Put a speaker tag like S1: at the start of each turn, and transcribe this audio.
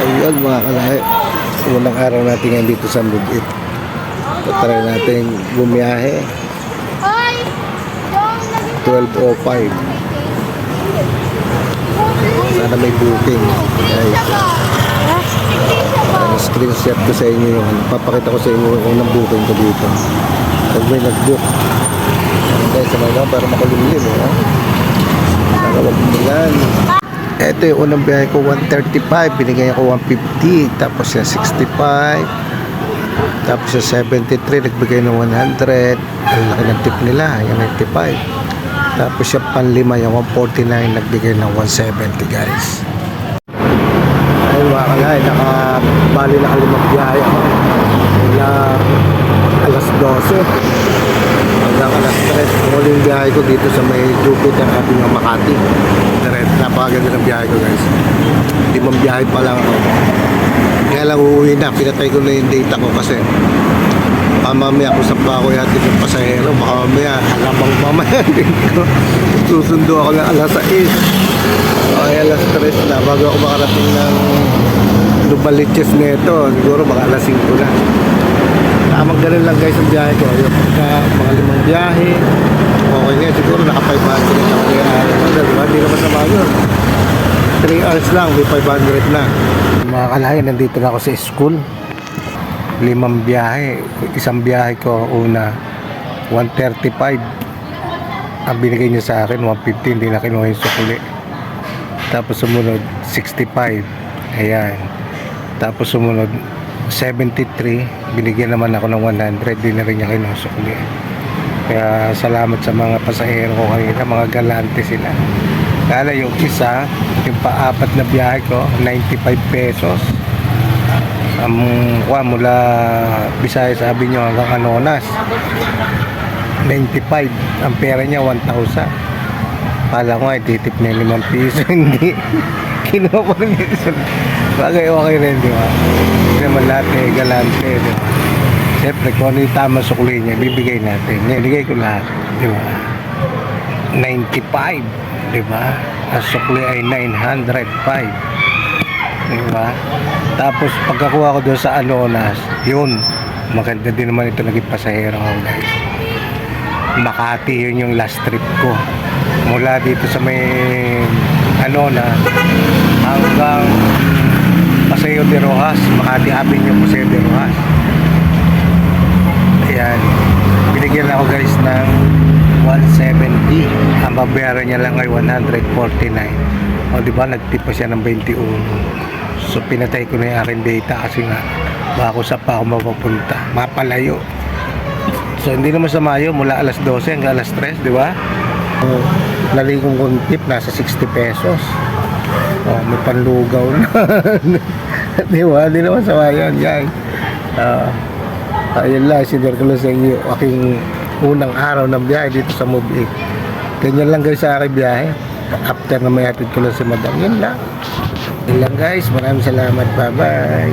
S1: Ayun mga kalahi, unang araw natin ngayon dito sa Mubit. Try natin bumiyahe 12:05. Sana may booking guys. Screenshot ko sa inyo yung papakita ko sa inyo yung unang booking ko dito pag may nag-book guys sa mga para makulimlim nakawag mo yan. Ito yung unang biyahe ko 135, binigay ko 150, tapos yung 65, tapos yung 73 nagbigay ng 100. Ang laki ng tip nila yung 95. Tapos yung panlima yung 149 nagbigay ng 170 guys. Ay mga kalay, nakabali na kalimang biyahe ako mula alas 12 hanggang alas 3. Muling biyahe ko dito sa may Jupiter at ng Makati. Napakaganda ng biyahe ko guys. 5 biyahe pa lang ako. Kaya lang uuwi na, pinatay ko na yung data ko kasi mamaya kung saan pa ako yatid ng pasahero, baka mamaya alamang mamaya dito susundo ako ng alas 6 ay alas 3 na bago ako makarating ng Lubaliches nito, siguro baka alas 5 na. Tamang ganun lang guys ang biyahe ko. Yung pagka mga 5 biyahe okay nga, siguro naka 500 ako kaya diba? Hindi naman sama yun. 3 hours lang, may 500 na. Mga kalahi, nandito na ako sa school. 5 biyahe. Isang biyahe ko una 135. Ang binigay niya sa akin 150, hindi na kinuha yung sukuli. Tapos sumunod 65. Ayan. Tapos sumunod 73, binigyan naman ako ng 100, di na rin niya kinuha sukuli. Kaya salamat sa mga pasahero ko kanina, mga galante sila. Kala yung isa, yung pa-4 na biyahe ko, 95 pesos. Mula Visayas sabi nyo hanggang Anonas 95, ang pera niya 1,000. Kala ko ay titip niya 5 piso. Hindi, kinuha ko rin yun. Bagay okay rin, di ba? Hindi naman lahat galante, di ba? Siyempre kung ano yung tama sukli niya, bibigay natin. Bibigay ko lahat, di ba? 95, di ba? Ang sukli ay 905, di ba? Tapos pagkakuha ko doon sa Anonas, yun, maganda din naman ito naging pasahero ko guys. Makati, yun yung last trip ko. Mula dito sa may Anonas hanggang Paseo de Rojas, Makati Avenue, Paseo de Rojas. Ayan, binigyan ako guys ng 170. Ang babayaran niya lang ay 149. O diba, nagtipa siya ng 21. So pinatay ko na yung aking data kasi nga baka sa pa ako mapapunta, mapalayo. So hindi naman sa Mayo, mula alas 12 hanggang alas 3, di ba? Naligong kong tip, nasa 60 pesos. Oh, may panlugaw na. Di ba? Hindi naman sa Mayo guys. Ayun lang, sinare ko lang sa inyo aking unang araw ng biyahe dito sa Mubit. Ganyan lang guys sa aking biyahe. After na may hatid ko lang si madam, yun lang. Yun lang guys, maraming salamat, bye bye.